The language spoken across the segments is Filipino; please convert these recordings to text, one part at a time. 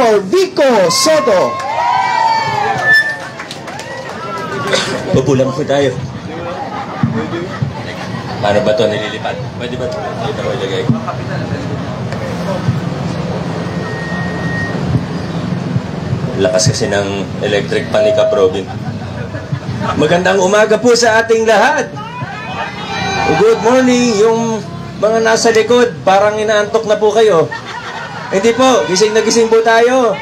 Senator Vico Soto. Upo lang po tayo. Paano ba ito nililipat? Pwede ba ito? Ito ko ilagay. Lakas kasi ng electric pan ni Cap Robin. Magandang umaga po sa ating lahat. Good morning. Yung mga nasa likod, parang inaantok na po kayo. Hindi po, gising na gising po tayo.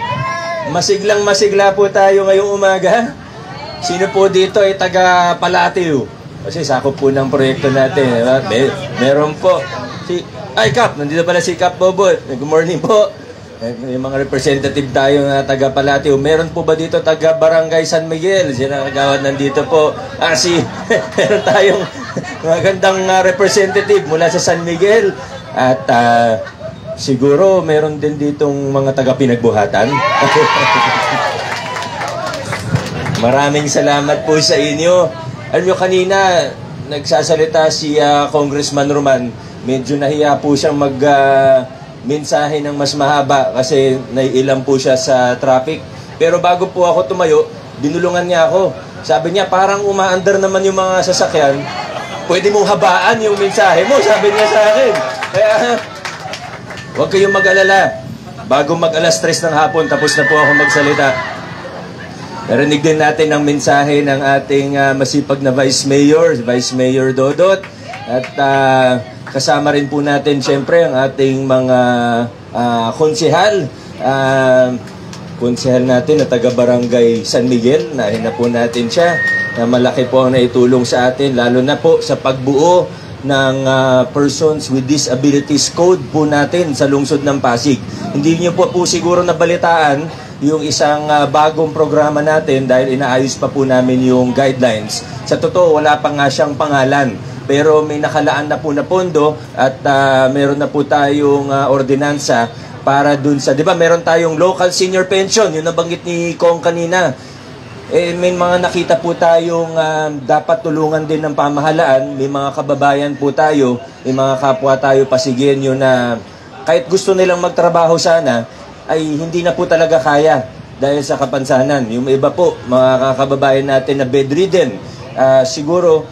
Masiglang masigla po tayo ngayong umaga. Sino po dito ay taga Palatio? Kasi sakop po ng proyekto natin. Meron po. Ay, Cap, nandito pala si Cap Bobot. Good morning po. May mga representative tayo na taga Palatio. Meron po ba dito taga Barangay San Miguel? Sina kagawad nandito po. Meron tayong magandang representative mula sa San Miguel. At siguro meron din ditong mga taga Pinagbuhatan. Maraming salamat po sa inyo. Alam nyo, kanina nagsasalita si Congressman Roman. Medyo nahiya po siyang mensahe ng mas mahaba kasi naiilang po siya sa traffic. Pero bago po ako tumayo, binulungan niya ako. Sabi niya, parang umaandar naman yung mga sasakyan. Pwede mong habaan yung mensahe mo, sabi niya sa akin. Kaya, huwag kayong mag-alala. Bago mag-alas 3 ng hapon, tapos na po ako magsalita. Narinig din natin ang mensahe ng ating masipag na Vice Mayor Dodot. At kasama rin po natin siyempre ang ating mga konsehal. Konsehal natin na taga-Barangay San Miguel. Nahin na po natin siya. Na malaki po ang naitulong sa atin, lalo na po sa pagbuo ng Persons with Disabilities Code po natin sa lungsod ng Pasig. Hindi niyo po siguro nabalitaan yung isang bagong programa natin dahil inaayos pa po namin yung guidelines. Sa totoo, wala pa nga siyang pangalan. Pero may nakalaan na po na pondo at meron na po tayong ordinansa para dun sa, di ba, meron tayong local senior pension, yun nabanggit ni Kong kanina. May mga nakita po tayong dapat tulungan din ng pamahalaan. May mga kababayan po tayo, may mga kapwa tayo Pasigueño na kahit gusto nilang magtrabaho sana, ay hindi na po talaga kaya dahil sa kapansanan. Yung iba po, mga kababayan natin na bedridden, siguro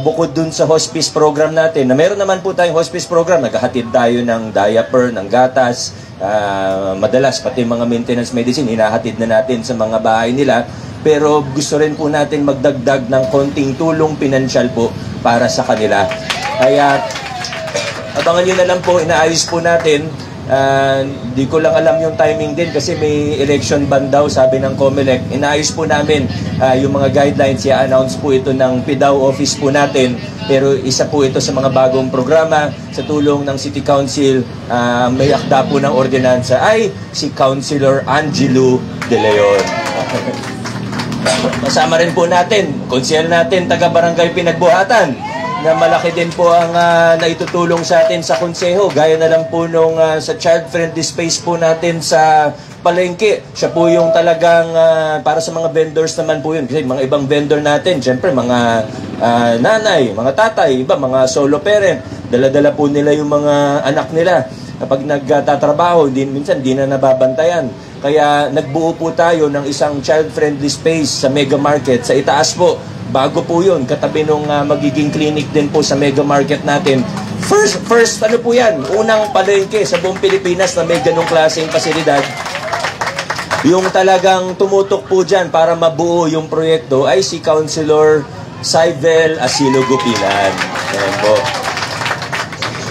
bukod dun sa hospice program natin, na meron naman po tayong hospice program, naghahatid tayo ng diaper, ng gatas, madalas pati mga maintenance medicine, hinahatid na natin sa mga bahay nila. Pero gusto rin po natin magdagdag ng konting tulong pinansyal po para sa kanila. Kaya abangan nyo na lang po, inaayos po natin. Di ko lang alam yung timing din kasi may election ban daw, sabi ng COMELEC. Inaayos po namin yung mga guidelines, i-announce po ito ng PDAO office po natin. Pero isa po ito sa mga bagong programa sa tulong ng City Council. May akda po ng ordinansa ay si Councilor Angelo De Leon. Kasama rin po natin, konsehal natin, taga Barangay Pinagbuhatan, na malaki din po ang naitutulong sa atin sa konseho. Gaya na lang po nung sa child-friendly space po natin sa palengke. Siya po yung talagang para sa mga vendors naman po yun. Kasi mga ibang vendor natin, syempre mga nanay, mga tatay, iba mga solo parent. Dala-dala po nila yung mga anak nila. Kapag nagtatrabaho, minsan di na nababantayan. Kaya nagbuo po tayo ng isang child-friendly space sa Mega Market sa itaas po. Bago po yun, katabi nung magiging clinic din po sa Mega Market natin. First ano po yan, unang palengke sa buong Pilipinas na may ganong klaseng pasilidad. Yung talagang tumutok po dyan para mabuo yung proyekto ay si Councilor Saibel Asilo Gupilan. Ayan po.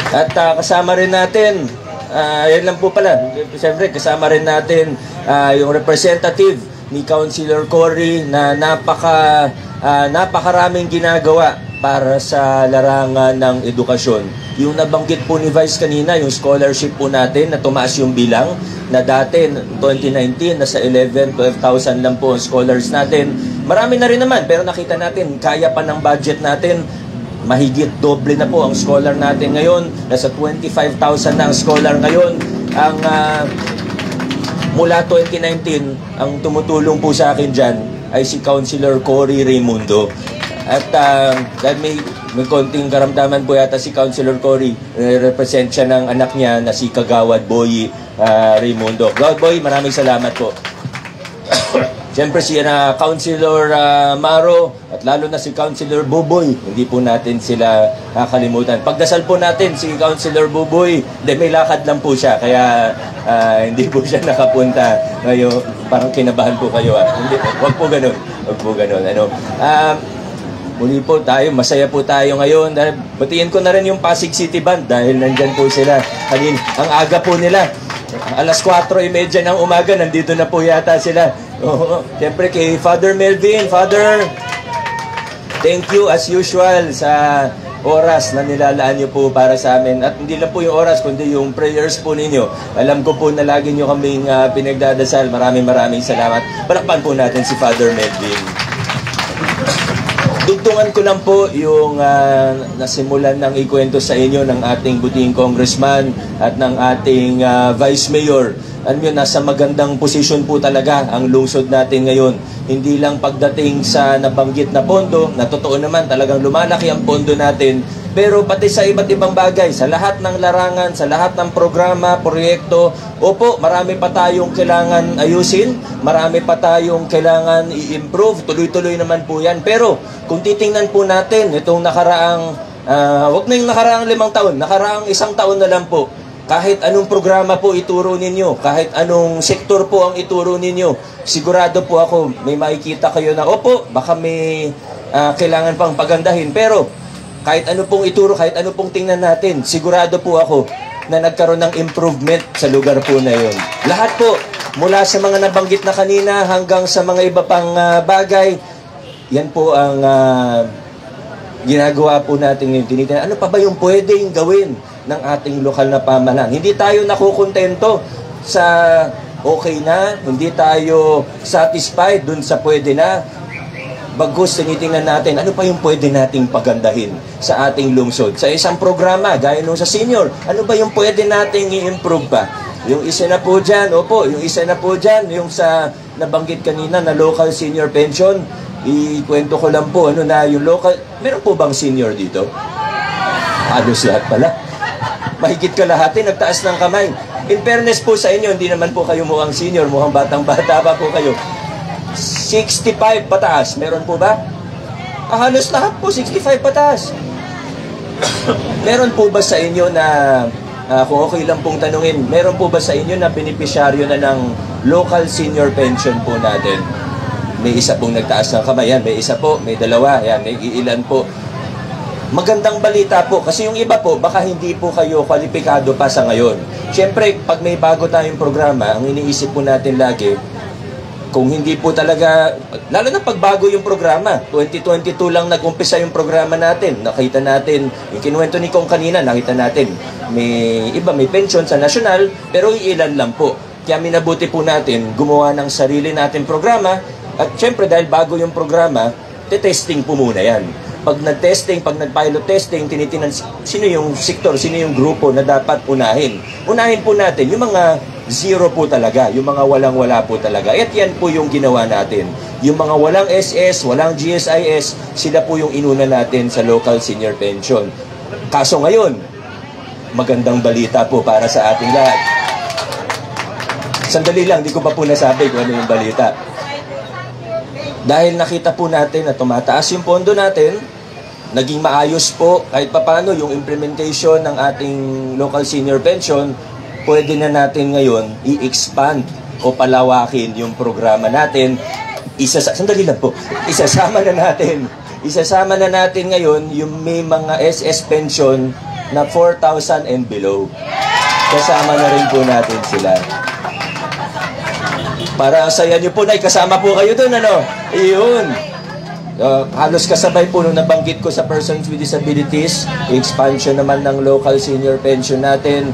At kasama rin natin, yan lang po pala, siyempre kasama rin natin yung representative ni Councilor Cory na napakaraming ginagawa para sa larangan ng edukasyon. Yung nabanggit po ni Vice kanina, yung scholarship po natin na tumaas yung bilang na dati, 2019, nasa 11,000-12,000 lang po ang scholars natin. Marami na rin naman, pero nakita natin, kaya pa ng budget natin. Mahigit doble na po ang scholar natin ngayon. Nasa 25,000 na ang scholar ngayon. Ang mula 2019, ang tumutulong po sa akin dyan ay si Councilor Cory Raimundo. At dahil may konting karamdaman po yata si Councilor Cory, represent siya ng anak niya na si Kagawad Boyi. Raimundo. God Boy, maraming salamat po. Siyempre si Councilor Maro at lalo na si Councilor Buboy, hindi po natin sila kakalimutan. Pagdasal po natin si Councilor Buboy, may lakad lang po siya, kaya hindi po siya nakapunta ngayon. Parang kinabahan po kayo. Hindi, wag po ganun. Wag po ganun. Muli po tayo, masaya po tayo ngayon. Batiin ko na rin yung Pasig City Band dahil nandyan po sila. Ang aga po nila. Alas 4:30 ng umaga, nandito na po yata sila. Siyempre kay Father Melvin. Father, thank you as usual sa oras na nilalaan niyo po para sa amin. At hindi lang po yung oras, kundi yung prayers po ninyo. Alam ko po na lagi niyo kaming pinagdadasal. Maraming salamat. Palakpan po natin si Father Melvin. Dugtungan ko lang po yung nasimulan ng ikwento sa inyo ng ating buting congressman at ng ating vice mayor. Alam nyo, nasa magandang posisyon po talaga ang lungsod natin ngayon. Hindi lang pagdating sa nabanggit na pondo, na totoo naman talagang lumalaki ang pondo natin, pero pati sa iba't ibang bagay, sa lahat ng larangan, sa lahat ng programa, proyekto, opo, marami pa tayong kailangan ayusin, marami pa tayong kailangan i-improve, tuloy-tuloy naman po yan. Pero kung titingnan po natin itong nakaraang, wag na yung nakaraang 5 taon, nakaraang 1 taon na lang po, kahit anong programa po ituro ninyo, kahit anong sektor po ang ituro ninyo, sigurado po ako, may makikita kayo na, opo, baka may kailangan pang pagandahin, pero kahit ano pong ituro, kahit ano pong tingnan natin, sigurado po ako na nagkaroon ng improvement sa lugar po na yun. Lahat po, mula sa mga nabanggit na kanina hanggang sa mga iba pang bagay, yan po ang ginagawa po natin ngayon. Tinitingnan, ano pa ba yung pwedeng gawin ng ating lokal na pamahalaan? Hindi tayo nakukontento sa okay na, hindi tayo satisfied dun sa pwede na. Bagkus, tinitingnan natin, ano pa yung pwede nating pagandahin sa ating lungsod? Sa isang programa, gaya nung sa senior, ano ba yung pwede nating i-improve pa? Yung isa na po dyan, opo, yung isa na po dyan, yung sa nabanggit kanina na local senior pension, ikwento ko lang po, ano na yung local, meron po bang senior dito? Halos lahat pala. Mahigit kalahati, nagtaas ng kamay. In fairness po sa inyo, hindi naman po kayo mukhang senior, mukhang batang-bata pa po kayo. 65 pataas, meron po ba? Halos lahat po, 65 pataas. Meron po ba sa inyo na, kung okay lang pong tanungin, meron po ba sa inyo na beneficiaryo na ng local senior pension po natin? May isa pong nagtaas ng kamay, yan, may isa po, may dalawa, yan, may ilan po. Magandang balita po, kasi yung iba po, baka hindi po kayo kwalipikado pa sa ngayon. Siyempre, pag may bago tayong programa, ang iniisip po natin lagi, kung hindi po talaga, lalo na pagbago yung programa, 2022 lang nag-umpisa yung programa natin, nakita natin, yung kinuwento ni Kong kanina, nakita natin, may iba, may pension sa national, pero ilan lang po. Kaya minabuti po natin, gumawa ng sarili natin programa, at syempre dahil bago yung programa, testing po muna yan. Pag nag-testing, pag nag-pilot testing, tinitingnan sino yung sektor, sino yung grupo na dapat unahin. Unahin po natin yung mga zero po talaga, yung mga walang-wala po talaga. At yan po yung ginawa natin. Yung mga walang SS, walang GSIS, sila po yung inuna natin sa local senior pension. Kaso ngayon, magandang balita po para sa ating lahat. Sandali lang, di ko pa po nasabi kung ano yung balita. Dahil nakita po natin na tumataas yung pondo natin, naging maayos po kahit papano yung implementation ng ating local senior pension, pwede na natin ngayon i-expand o palawakin yung programa natin. Sandali lang po. Isasama na natin ngayon yung may mga SS pension na 4,000 and below. Kasama na rin po natin sila. Para saya nyo po na kasama po kayo dun, ano? Iyon. Halos kasabay po nung nabanggit ko sa persons with disabilities, expansion naman ng local senior pension natin.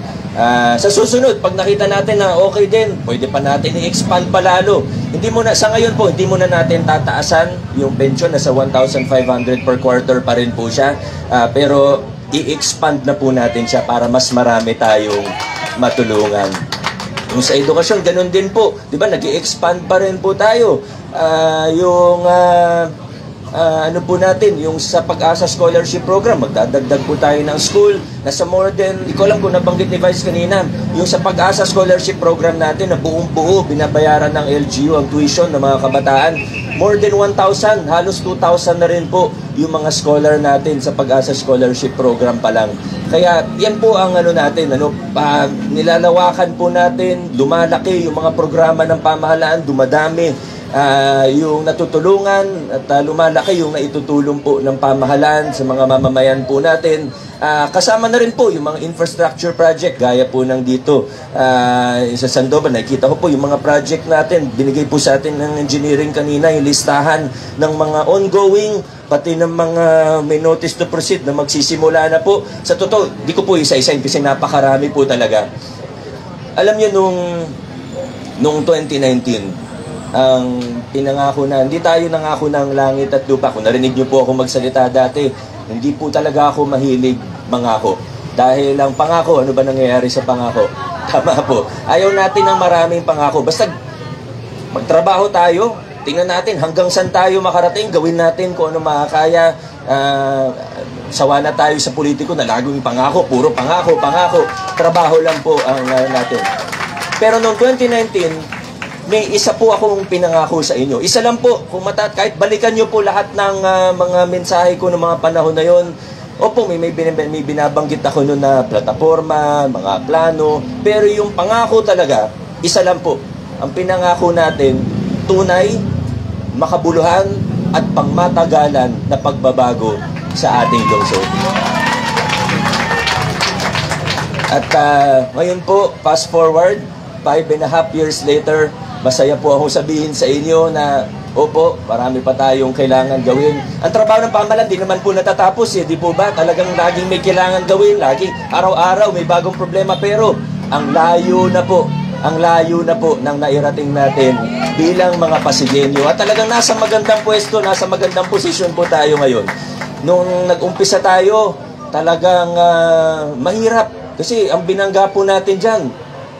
Sa susunod, pag nakita natin na okay din, pwede pa natin i-expand pa lalo. Sa ngayon po, hindi muna natin tataasan yung pension, nasa 1,500 per quarter pa rin po siya. Pero i-expand na po natin siya para mas marami tayong matulungan. Yung sa edukasyon, ganun din po. Di ba, nag-i-expand pa rin po tayo. ano po natin, yung sa Pag-asa Scholarship Program, magdadagdag po tayo ng school, nasa more than, di ko alam kung nabanggit ni Vice kanina, yung sa Pag-asa Scholarship Program natin na buong-buo, binabayaran ng LGU ang tuition ng mga kabataan, more than 1,000, halos 2,000 na rin po yung mga scholar natin sa Pag-asa Scholarship Program pa lang. Kaya yan po ang ano natin, nilalawakan po natin, lumalaki yung mga programa ng pamahalaan, dumadami yung natutulungan at lumalaki yung naitutulong po ng pamahalaan sa mga mamamayan po natin. Kasama na rin po yung mga infrastructure project gaya po ng dito sa Sandoval. Nakikita ko po yung mga project natin. Binigay po sa atin ng engineering kanina yung listahan ng mga ongoing pati ng mga may notice to proceed na magsisimula na po. Sa totoo, di ko po isa-isahin kasi napakarami po talaga. Alam niyo nung 2019, ang pinangako na, hindi tayo nangako ng langit at lupa. Kung narinig niyo po ako magsalita dati, hindi po talaga ako mahilig mangako. Dahil ang pangako, ano ba nangyayari sa pangako? Tama po. Ayaw natin ng maraming pangako. Basta magtrabaho tayo, tingnan natin hanggang saan tayo makarating, gawin natin kung ano makakaya. Sawa na tayo sa politiko na laging pangako, puro pangako. Trabaho lang po ang natin. Pero noong 2019, may isa po akong pinangako sa inyo. Isa lang po, kahit balikan nyo po lahat ng mga mensahe ko ng mga panahon na yon. Opo, may binabanggit ako noon na plataforma, mga plano. Pero yung pangako talaga, isa lang po. Ang pinangako natin, tunay, makabuluhan, at pangmatagalan na pagbabago sa ating lungsod. At ngayon po, fast forward, 5.5 years later, masaya po ako sabihin sa inyo na opo, marami pa tayong kailangan gawin. Ang trabaho ng pamahalaan, di naman po natatapos di po ba? Talagang laging may kailangan gawin, laging araw-araw may bagong problema. Pero ang layo na po ng nairating natin bilang mga Pasigueño. At talagang nasa magandang pwesto, nasa magandang posisyon po tayo ngayon. Nung nag-umpisa tayo, talagang mahirap. Kasi ang binangga po natin dyan,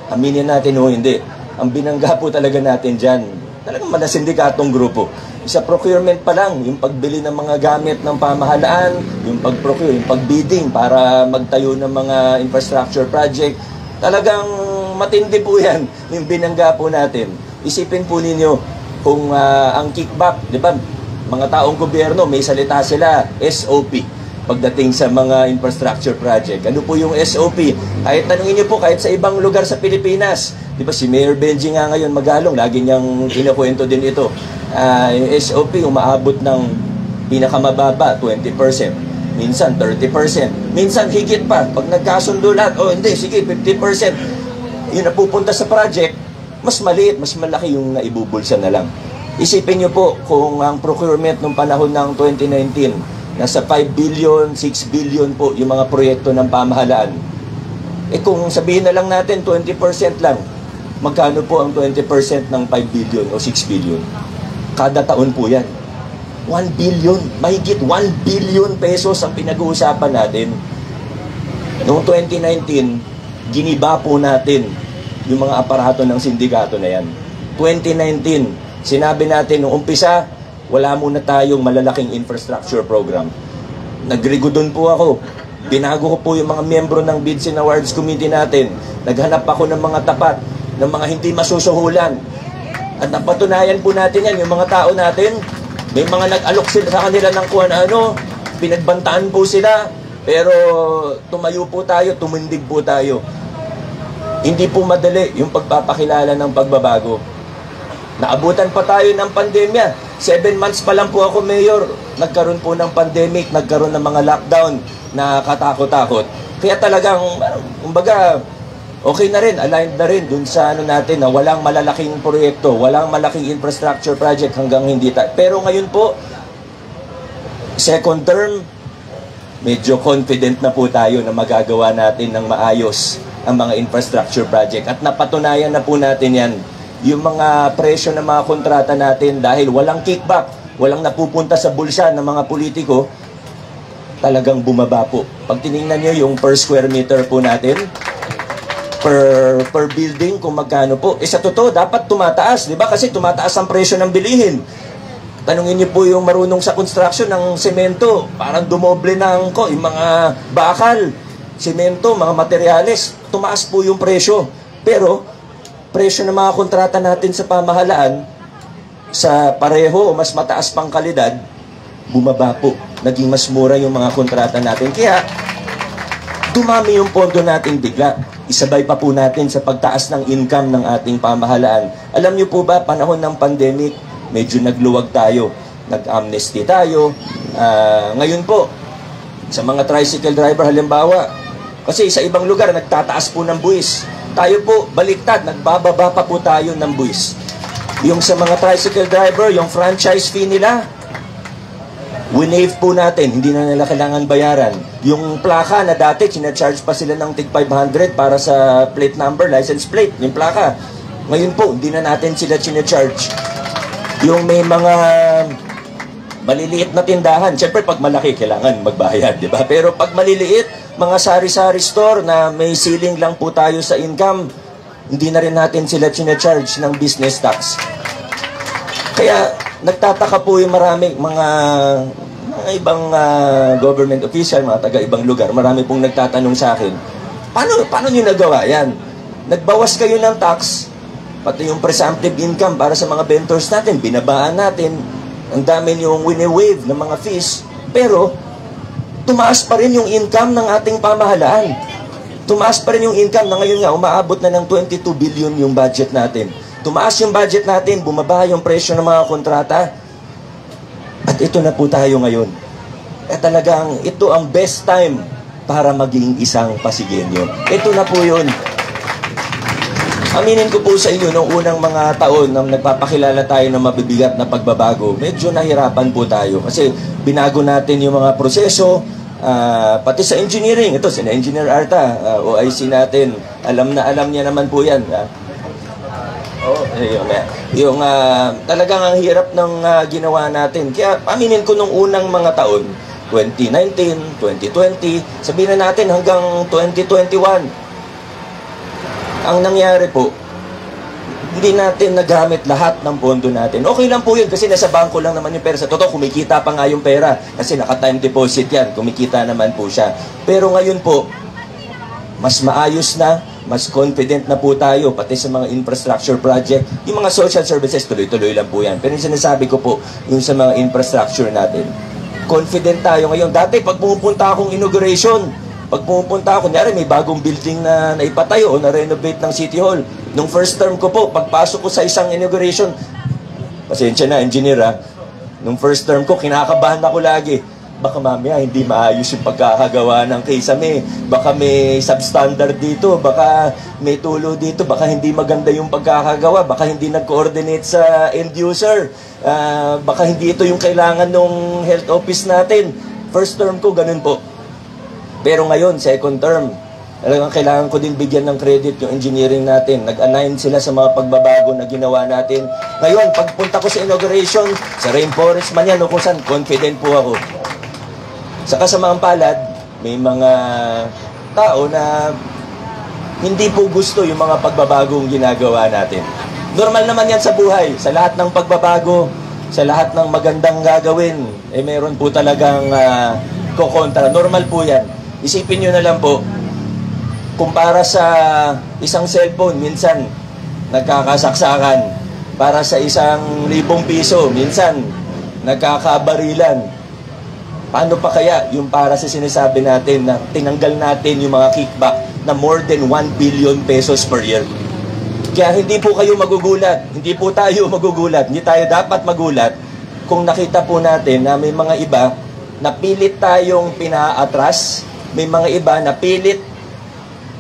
aminin natin o hindi, ang binangga po talaga natin dyan, talagang manasindikatong grupo. Sa procurement pa lang, yung pagbili ng mga gamit ng pamahalaan, yung pag-procure, yung pag-bidding para magtayo ng mga infrastructure project, talagang matindi po yan, yung binangga po natin. Isipin po ninyo, kung ang kickback, di ba, mga taong gobyerno, may salita sila, SOP. Pagdating sa mga infrastructure project. Ano po yung SOP? Kahit tanungin niyo po, kahit sa ibang lugar sa Pilipinas, di ba si Mayor Benji nga ngayon Magalong, lagi niyang kinukwento din ito. Yung SOP, umaabot ng pinakamababa, 20%. Minsan, 30%. Minsan, higit pa. Pag nagkasundo lahat, hindi, sige, 50%. Yung napupunta sa project, mas maliit, mas malaki yung naibubulsa na lang. Isipin niyo po, kung ang procurement nung panahon ng 2019, nasa 5 billion, 6 billion po yung mga proyekto ng pamahalaan. Kung sabihin na lang natin 20% lang, magkano po ang 20% ng 5 billion o 6 billion? Kada taon po yan. 1 billion, mahigit 1 billion pesos ang pinag-uusapan natin. Noong 2019, giniba po natin yung mga aparato ng sindikato na yan. 2019, sinabi natin nung umpisa, wala muna tayong malalaking infrastructure program. Nagrigodon po ako. Binago ko po yung mga miyembro ng Bids and Awards Committee natin. Naghanap ako ng mga tapat, ng mga hindi masusuhulan. At napatunayan po natin yan, yung mga tao natin, may mga nag-alok sila sa kanila ng kung ano, pinagbantaan po sila, pero tumayo po tayo, tumindig po tayo. Hindi po madali yung pagpapakilala ng pagbabago. Naabutan pa tayo ng pandemya. 7 months pa lang po ako mayor. Nagkaroon po ng pandemic, nagkaroon ng mga lockdown na katakot-takot. Kaya talagang, kumbaga, okay na rin, aligned na rin dun sa natin na walang malalaking proyekto, walang malaking infrastructure project hanggang hindi tayo. Pero ngayon po, second term, medyo confident na po tayo na magagawa natin ng maayos ang mga infrastructure project. At napatunayan na po natin yan. Yung mga presyo ng mga kontrata natin dahil walang kickback, walang napupunta sa bulsa ng mga politiko, talagang bumaba po. Pag tinignan nyo yung per square meter po natin, per building, kung magkano po. Sa totoo, dapat tumataas, di ba? Kasi tumataas ang presyo ng bilihin. Tanungin niyo po yung marunong sa construction ng semento. Parang dumoble ng yung mga bakal, semento, mga materyales. Tumaas po yung presyo. Pero, presyo ng mga kontrata natin sa pamahalaan, sa pareho o mas mataas pang kalidad, bumaba po. Naging mas mura yung mga kontrata natin. Kaya, dumami yung pondo natin bigla. Isabay pa po natin sa pagtaas ng income ng ating pamahalaan. Alam niyo po ba, panahon ng pandemic, medyo nagluwag tayo. Nag-amnesty tayo. Ngayon po, sa mga tricycle driver, halimbawa, kasi sa ibang lugar, nagtataas po ng buwis. Tayo po, baliktad, nagbababa pa po tayo ng buwis. Yung sa mga tricycle driver, yung franchise fee nila, winave po natin, hindi na nila kailangan bayaran. Yung plaka na dati, sinacharge pa sila ng tig 500 para sa plate number, license plate, yung plaka. Ngayon po, hindi na natin sila sinacharge. Yung may mga maliliit na tindahan, syempre pag malaki, kailangan magbayad, di ba? Pero pag maliliit, mga sari-sari store na may ceiling lang po tayo sa income, hindi na rin natin sila sinacharge ng business tax. Kaya, nagtataka po yung maraming mga ibang government official, mga taga-ibang lugar, marami pong nagtatanong sa akin, paano nyo nagawa yan? Nagbawas kayo ng tax, pati yung presumptive income para sa mga vendors natin, binabaan natin, ang dami yung wini-wave ng mga fees, pero tumaas pa rin yung income ng ating pamahalaan. Tumaas pa rin yung income na ngayon nga, umaabot na ng 22 billion yung budget natin. Tumaas yung budget natin, bumaba yung presyo ng mga kontrata. At ito na po tayo ngayon. At talagang ito ang best time para maging isang Pasigueño. Ito na po yun. Aminin ko po sa inyo, noong unang mga taon na nagpapakilala tayo ng mabibigat na pagbabago, medyo nahirapan po tayo. Kasi binago natin yung mga proseso, pati sa engineering. Ito, sina Engineer Arta, OIC natin, alam niya naman po yan. Yung talagang ang hirap ng ginawa natin. Kaya aminin ko nung unang mga taon, 2019, 2020, sabihin na natin hanggang 2021, ang nangyari po, hindi natin nagamit lahat ng pondo natin. Okay lang po yun kasi nasa bangko lang naman yung pera. Sa totoo, kumikita pa nga yung pera kasi naka-time deposit yan. Kumikita naman po siya. Pero ngayon po, mas maayos na, mas confident na po tayo, pati sa mga infrastructure project. Yung mga social services, tuloy-tuloy lang po yan. Pero yung sinasabi ko po, yung sa mga infrastructure natin, confident tayo ngayon. Dati, pag pumupunta akong inauguration, pag pumupunta ako, kunyari may bagong building na naipatayo o na-renovate ng City Hall. Nung first term ko po, pagpasok ko sa isang inauguration, pasensya na, engineer nung first term ko, kinakabahan ako lagi. Baka mamaya hindi maayos yung pagkakagawa ng kisame. Baka may substandard dito, baka may tulo dito, baka hindi maganda yung pagkakagawa, baka hindi nag-coordinate sa end user, baka hindi ito yung kailangan ng health office natin. First term ko, ganun po. Pero ngayon, second term, talagang kailangan ko din bigyan ng credit yung engineering natin. Nag-align sila sa mga pagbabago na ginawa natin. Ngayon, pagpunta ko sa inauguration, sa Rainforest man yan, o kung saan, confident po ako. Sa kasamaang palad, may mga tao na hindi po gusto yung mga pagbabagong ginagawa natin. Normal naman yan sa buhay. Sa lahat ng pagbabago, sa lahat ng magandang gagawin, meron po talagang kokontra. Normal po yan. Isipin nyo na lang po, kumpara sa isang cellphone, minsan nagkakasaksakan. Para sa 1,000 piso, minsan nagkakabarilan. Paano pa kaya yung para sa sinasabi natin na tinanggal natin yung mga kickback na more than 1 billion pesos per year? Kaya hindi po kayo magugulat, hindi po tayo magugulat, hindi tayo dapat magulat kung nakita po natin na may mga iba na pilit tayong pinaatras, may mga iba na pilit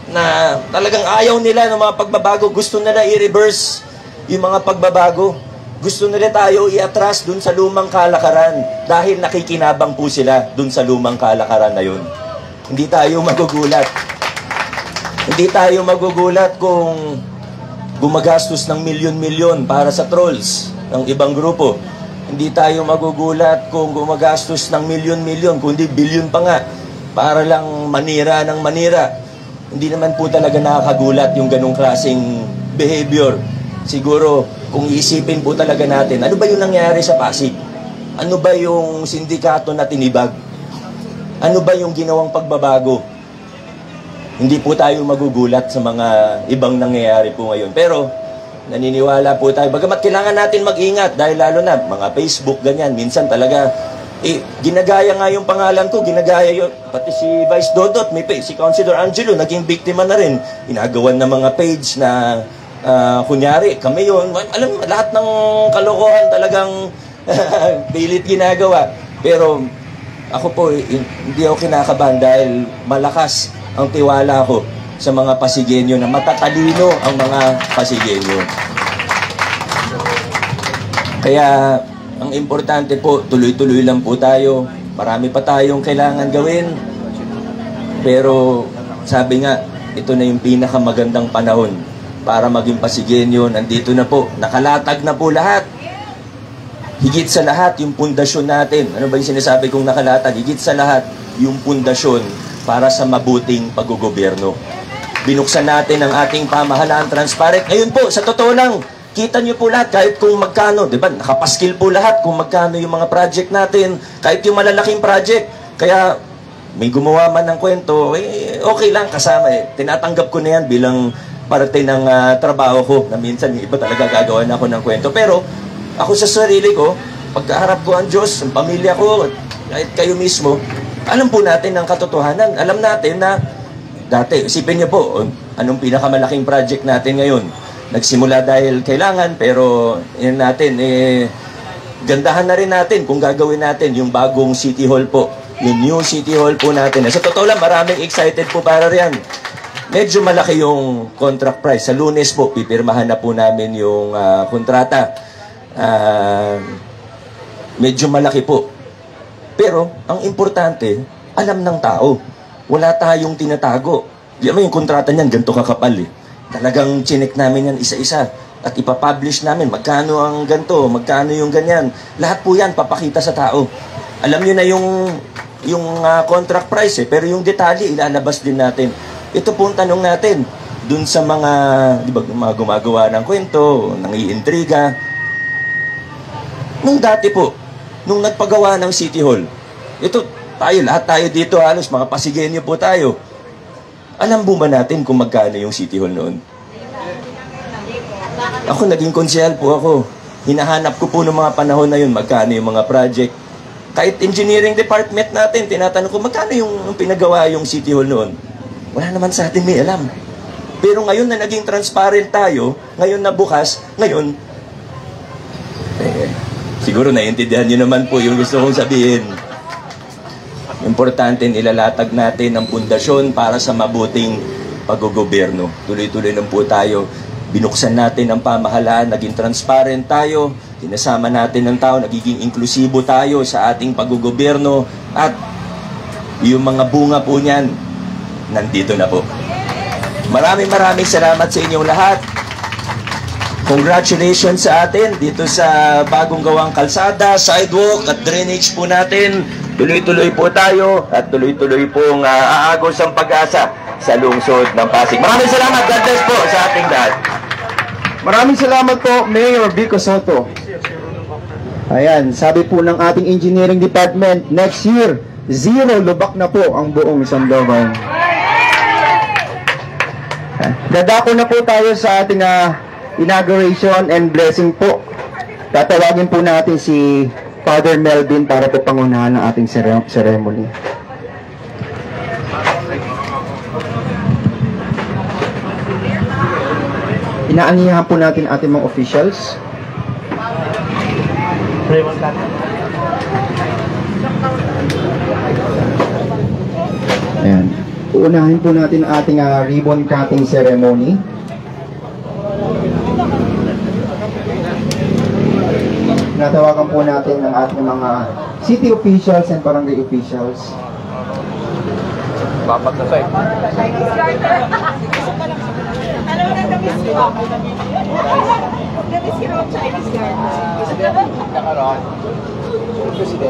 na talagang ayaw nila ng mga pagbabago, gusto nila i-reverse yung mga pagbabago. Gusto nila tayo i-atras dun sa lumang kalakaran dahil nakikinabang po sila dun sa lumang kalakaran na yun. Hindi tayo magugulat. Hindi tayo magugulat kung gumagastos ng milyon-milyon para sa trolls ng ibang grupo. Hindi tayo magugulat kung gumagastos ng milyon-milyon, kundi bilyon pa nga, para lang manira ng manira. Hindi naman po talaga nakakagulat yung ganong klaseng behavior. Siguro, kung iisipin po talaga natin, ano ba yung nangyari sa Pasig? Ano ba yung sindikato na tinibag? Ano ba yung ginawang pagbabago? Hindi po tayo magugulat sa mga ibang nangyayari po ngayon. Pero, naniniwala po tayo. Bagamat kailangan natin mag-ingat dahil lalo na mga Facebook, ganyan. Minsan talaga, ginagaya nga yung pangalan ko, ginagaya yun. Pati si Vice Dodot, si Councilor Angelo, naging biktima na rin. Inagawan ng mga page na, kunyari, kami yun. Alam, lahat ng kalokohan talagang pilit ginagawa. Pero, ako po, hindi ako kinakabahan dahil malakas ang tiwala ko sa mga Pasigueño na matatalino ang mga Pasigueño. Kaya, ang importante po, tuloy-tuloy lang po tayo. Marami pa tayong kailangan gawin. Pero, sabi nga, ito na yung pinakamagandang panahon para maging Pasigueño. Nandito na po, nakalatag na po lahat. Higit sa lahat, yung pundasyon natin. Ano ba yung sinasabi kong nakalatag? Higit sa lahat, yung pundasyon para sa mabuting paggogobyerno. Binuksan natin ang ating pamahalaan transparent. Ngayon po, sa totoo lang, kita nyo po lahat, kahit kung magkano, di ba? Nakapaskil po lahat kung magkano yung mga project natin, kahit yung malalaking project. Kaya, may gumawa man ng kwento, okay lang, kasama. Tinatanggap ko na yan bilang parte ng trabaho ko, na minsan yung iba talaga gagawa na ako ng kwento. Pero, ako sa sarili ko, pagkaharap ko ang Diyos, ang pamilya ko, kahit kayo mismo, alam po natin ang katotohanan. Alam natin na dati, isipin niyo po, anong pinakamalaking project natin ngayon? Nagsimula dahil kailangan, pero yun natin, gandahan na rin natin kung gagawin natin yung bagong City Hall po. Yung new City Hall po natin. Sa totoo lang, maraming excited po para riyan. Medyo malaki yung contract price. Sa Lunes po, pipirmahan na po namin yung kontrata. Medyo malaki po. Pero, ang importante, alam ng tao. Wala tayong tinatago. Di ba yung kontrata niyan, ganito kakapal eh. Talagang chinek namin yan isa-isa. At ipapublish namin, magkano ang ganito, magkano yung ganyan. Lahat po yan, papakita sa tao. Alam nyo na yung contract price eh, pero yung detalye, ilalabas din natin. Ito po ang tanong natin. Dun sa mga, di ba, mga gumagawa ng kwento, nangiintriga. Nung dati po, nung nagpagawa ng City Hall, ito, lahat tayo dito halos, mga Pasigueño po tayo. Alam po ba natin kung magkano yung City Hall noon? Ako, naging konsehal po ako. Hinahanap ko po ng mga panahon na yun, magkano yung mga project. Kahit engineering department natin, tinatanong ko, magkano yung pinagawa yung City Hall noon? Wala naman sa atin may alam. Pero ngayon na naging transparent tayo, ngayon na bukas, ngayon, siguro naiintindihan nyo naman po yung gusto kong sabihin. Importante, ilalatag natin ang pundasyon para sa mabuting paggogobyerno. Tuloy-tuloy lang po tayo. Binuksan natin ang pamahalaan, naging transparent tayo, tinasama natin ang tao, nagiging inklusibo tayo sa ating paggogobyerno, at yung mga bunga po niyan, nandito na po. Maraming salamat sa inyong lahat. Congratulations sa atin dito sa bagong gawang kalsada, sidewalk at drainage po natin. Tuloy-tuloy po tayo at tuloy-tuloy pong aagos ang pag-asa sa lungsod ng Pasig. Maraming salamat. God bless po sa ating lahat. Maraming salamat po, Mayor Vico Soto. Ayan, sabi po ng ating engineering department, next year, 0 lubak na po ang buong Sandoval. Dadako na po tayo sa ating inauguration and blessing po. Tatawagin po natin si Father Melvin para po pangunahan ng ating ceremony. Inaanyahan po natin ating mga officials. Ayan. Uunahin po natin ang ating ribbon cutting ceremony. Natawagan po natin ang ating mga city officials and barangay officials. Papat na sa'yo.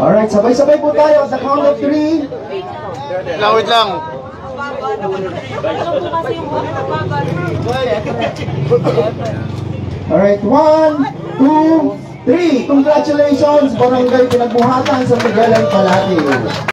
Alright, sabay-sabay po tayo sa count of 3. Wait lang. Alright, 1, 2, 3. Congratulations, Barangay Pinagbuhatan sa Miguel Palati.